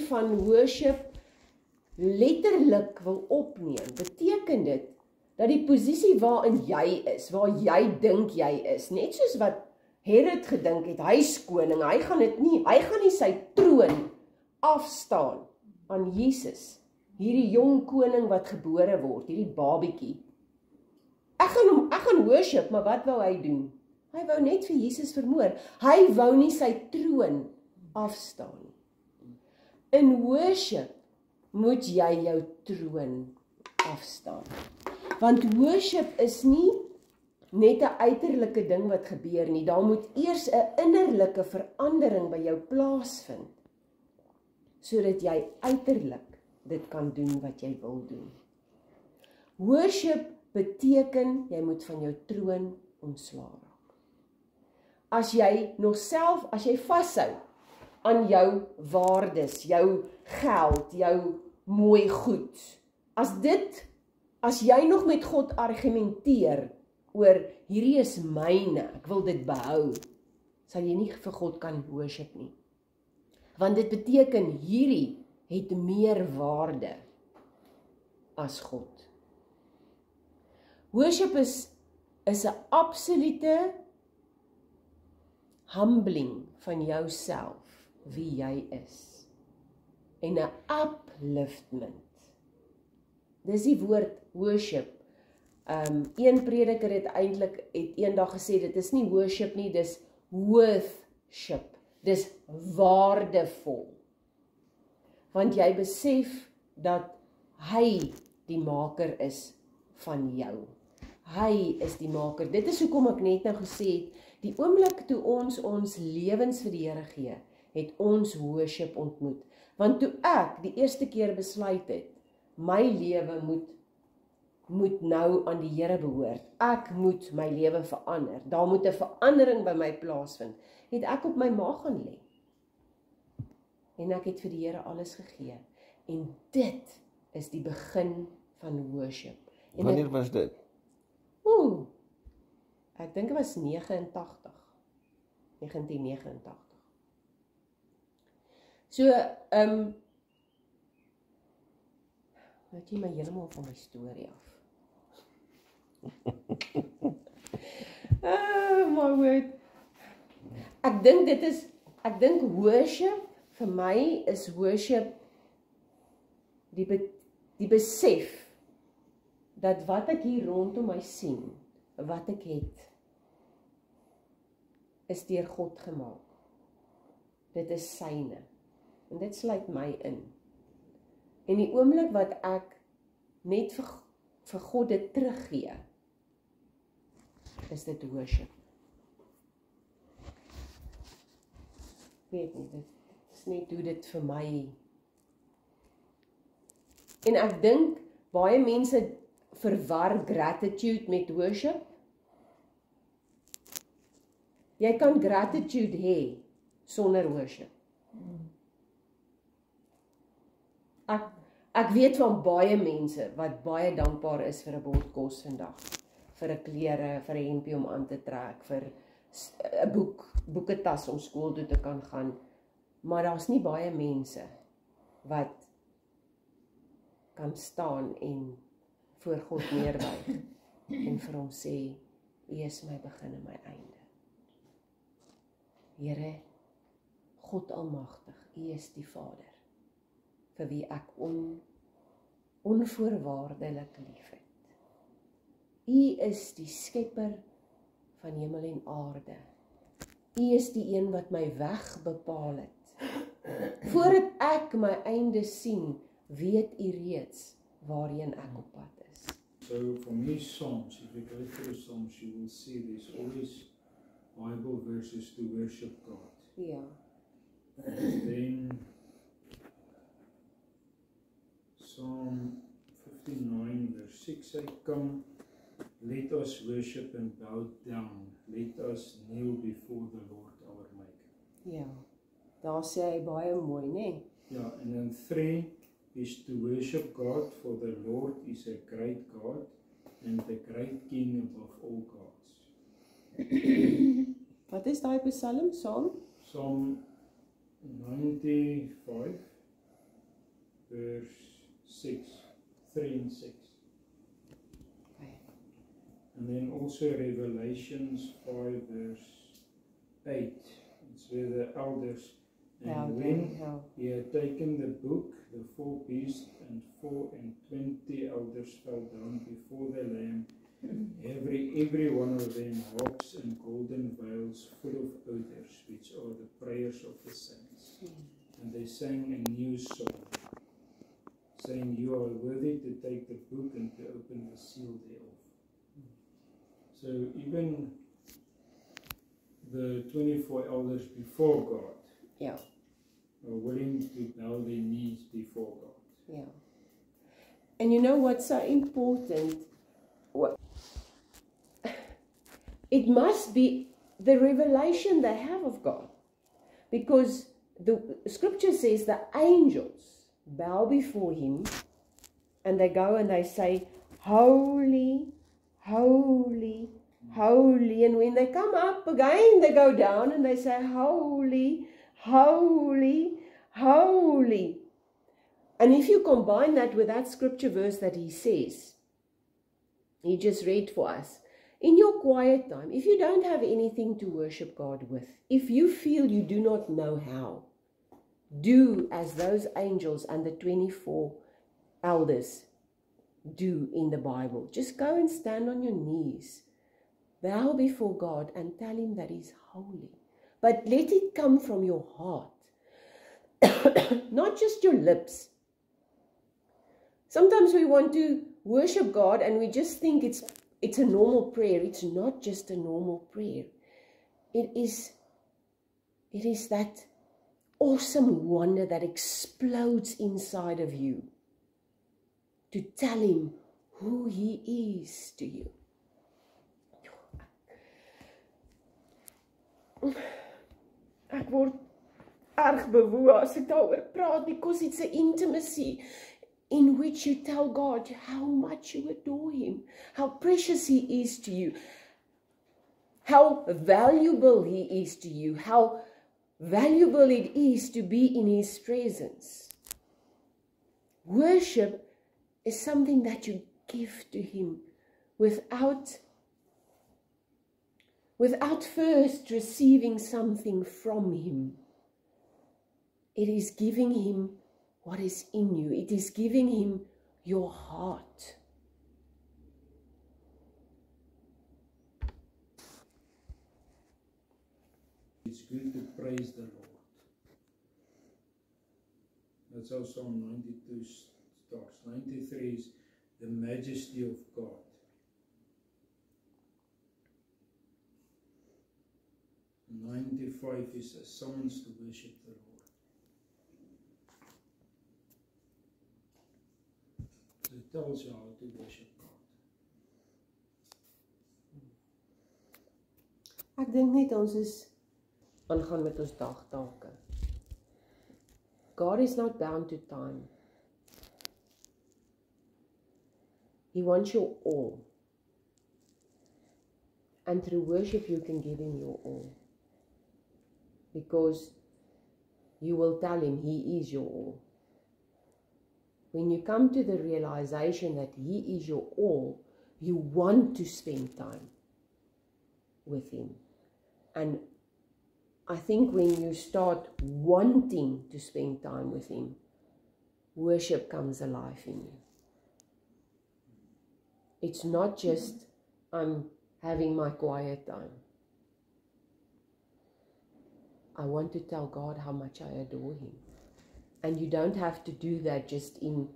van worship letterlik wil opneem, beteken dit dat die posisie waarin jy is, waar jy dink jy is, net soos wat Herod gedink het, hy is koning, hy gaan nie sy troon afstaan aan Jesus, hierdie jong koning wat gebore word, hierdie babietjie. Ek gaan worship, maar wat wou hy doen? Hy wou net vir Jesus vermoor. Hy wou nie sy troon afstaan nie. In worship moet jy jou troon afstaan. Want worship is nie net 'n uiterlike ding wat gebeur nie. Daar moet eers 'n innerlike verandering by jou plaasvind, sodat jy uiterlik dit kan doen wat jy wil doen. Worship beteken jy moet van jou troon ontslaa raak. As jy vashou aan jou waardes, jou geld, jou mooi goed, as jy nog met God argumenteer oor hierdie is myne, ek wil dit behou, sal jy nie vir God kan worship nie. Want dit beteken hierdie het meer waarde as God. Worship is 'n absolute humbling van jouself, wie jy is. En 'n upliftment. Dis die woord worship. Een prediker het eendag gesê, dit is nie worship nie, dis worthship. Dis waardevol. Want jy besef dat hy die maker is van jou. Hy is die maker. Dit is hoekom ek net nou gesê het, die oomblik toe ons lewens vir die Here gee, het ons worship ontmoet. Want toe ek die eerste keer besluit het, my lewe moet nou aan die Here behoort. Ek moet my lewe verander. Daar moet 'n verandering by my plaasvind. Het ek op my maag gaan lê. En ek het vir die Here alles gegee. En dit is die begin van worship. En wanneer was dit? Ek dink dit was 1989. So, laat jy my helemaal van my storie af. My word. Ek dink worship, vir my is worship die besef dat wat ek hier rondom my sien, wat ek het, is deur God gemaak. Dit is syne. En dit sluit my in. En die oomblik wat ek net vir God dit teruggee, is dit worship. Weet nie, dit is net hoe dit vir my. En ek dink, baie mense verwar gratitude met worship. Jy kan gratitude hê sonder worship. Ek weet van baie mense wat baie dankbaar is vir 'n bord kos vandag, vir 'n klere, vir 'n hempie om aan te trek, vir 'n boeketas om skool toe te kan gaan, maar daar's nie baie mense wat kan staan en voor God neerbuig en vir hom sê, U is my begin en my einde. Here, God Almagtig, U is die Vader, vir wie ek onvoorwaardelik liefhet. U is die skepper van hemel en aarde. U is die een wat my weg bepaal het. Voordat ek my einde sien, weet U reeds waarheen ek op pad is. So for me, Psalms, if you go through Psalms, you will see there's always Bible verses to worship God. Ja. Then Psalm 59 verse 6 say, come, let us worship and bow down. Let us kneel before the Lord our Maker. Ja, daar sê hy baie mooi, né? Ja, and then 3 is to worship God, for the Lord is a great God and the great King above all gods. Wat is daai Psalm? Psalm 95 6, 3 and 6. Okay. And then also Revelations 5 verse 8. It's where the elders, and when he had taken the book, the 4 beasts and 24 elders fell down before the Lamb, every one of them harps and golden veils full of odors, which are the prayers of the saints. And they sang a new song, saying, "You are worthy to take the book and to open the seal thereof." So even the 24 elders before God, yeah, are willing to bow their knees before God. Yeah. And you know what's so important? It must be the revelation they have of God. Because the scripture says the angels bow before him and they go and they say, "Holy, holy, holy." And when they come up again, they go down and they say, "Holy, holy, holy." And if you combine that with that scripture verse that he says, he just read for us, in your quiet time, if you don't have anything to worship God with, if you feel you do not know how, do as those angels and the 24 elders do in the Bible. Just go and stand on your knees, bow before God and tell him that he's holy. But let it come from your heart, not just your lips. Sometimes we want to worship God and we just think it's a normal prayer. It's not just a normal prayer. It is that awesome wonder that explodes inside of you to tell him who he is to you. Ek word erg bewoe as ek daaroor praat, because it's an intimacy in which you tell God how much you adore him, how precious he is to you, how valuable he is to you, how valuable it is to be in his presence. Worship is something that you give to him without first receiving something from him. It is giving him what is in you. It is giving him your heart. It's good to praise the Lord. That's how Psalm 92 starts. 93 is the majesty of God. And 95 is a summons to worship the Lord. So it tells you how to worship God. Ek dink net ons is aangaan met ons dagtake. God is not bound to time. He wants your all. And through worship you can give him your all. Because you will tell him he is your all. When you come to the realization that he is your all, you want to spend time with him. And I think when you start wanting to spend time with him, worship comes alive in you. It's not just, I'm having my quiet time. I want to tell God how much I adore him. And you don't have to do that just in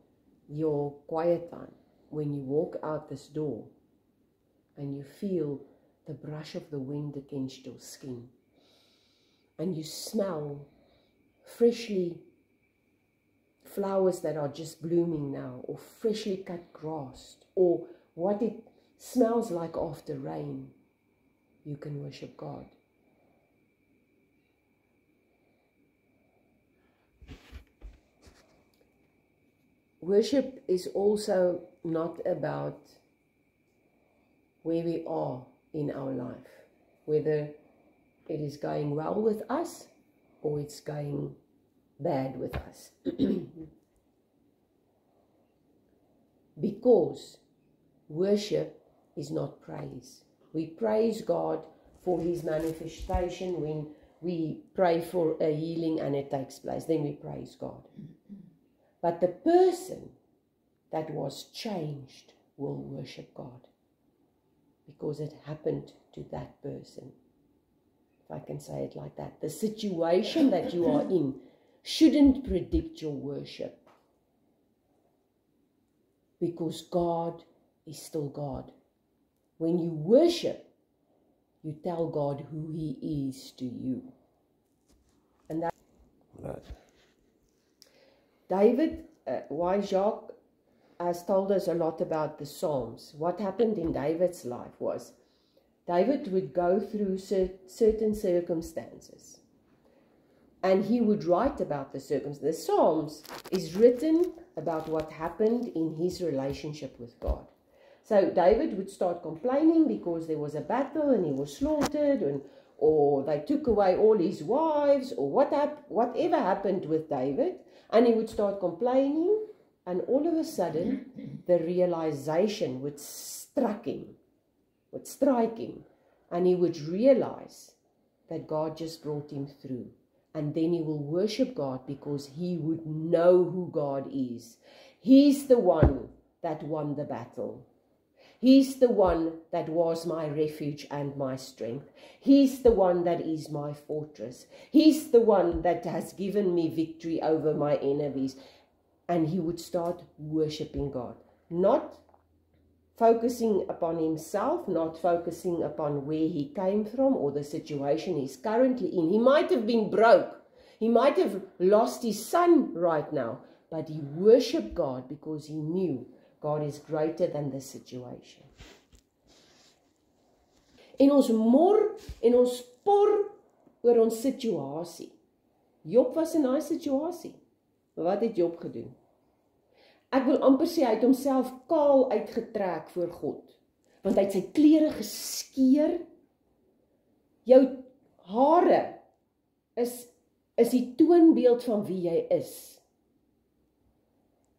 your quiet time. When you walk out this door and you feel the brush of the wind against your skin, and you smell freshly flowers that are just blooming now, or freshly cut grass, or what it smells like after rain, you can worship God. Worship is also not about where we are in our life, whether it is going well with us or it's going bad with us. Because worship is not praise. We praise God for His manifestation when we pray for a healing and it takes place. Then we praise God. But the person that was changed will worship God. Because it happened to that person. If I can say it like that. The situation that you are in shouldn't predict your worship. Because God is still God. When you worship, you tell God who He is to you. And that right. David, why Jacques has told us a lot about the Psalms. What happened in David's life was, David would go through certain circumstances. And he would write about the circumstances. The Psalms is written about what happened in his relationship with God. So David would start complaining because there was a battle and he was slaughtered, or they took away all his wives, or whatever happened with David. And he would start complaining, and all of a sudden, the realization would strike him, and he would realize that God just brought him through. And then he will worship God because he would know who God is. He's the one that won the battle. He's the one that was my refuge and my strength. He's the one that is my fortress. He's the one that has given me victory over my enemies. And he would start worshiping God. Not focusing upon himself, not focusing upon where he came from or the situation he's currently in. He might have been broke. He might have lost his son right now. But he worshiped God because he knew God is greater than the situation. En ons mor en ons por oor ons situasie. Job was in daai situasie. Maar wat het Job gedoen? Ek wil amper sê, hy het homself kaal uitgetrek voor God. Want hy het sy klere geskeur. Jou hare is die toonbeeld van wie jy is.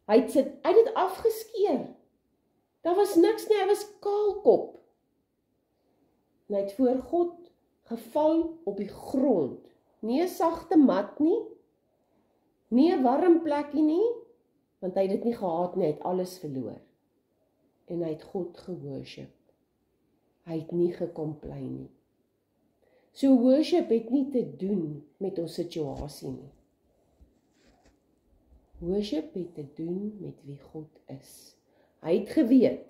Hy het dit afgeskeer. Daar was niks nie, hy was kaalkop. En hy het voor God geval op die grond. Nie 'n sagte mat nie, nie 'n warm plekkie nie, want hy het dit nie gehad nie, hy het alles verloor. En hy het God geworship. Hy het nie gecomplain nie. So worship het nie te doen met ons situasie nie. Worship het te doen met wie God is. Hy het geweet,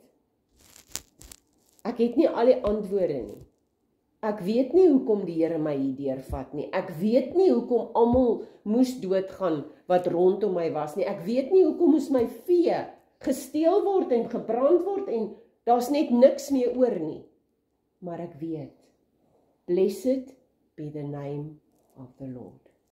ek het nie al die antwoorde nie. Ek weet nie hoekom die Here my hier deurvat nie. Ek weet nie hoekom almal moes doodgaan wat rondom my was nie. Ek weet nie hoekom moes my vee gesteel word en gebrand word en daar's net niks meer oor nie. Maar ek weet, blessed be the name of the Lord.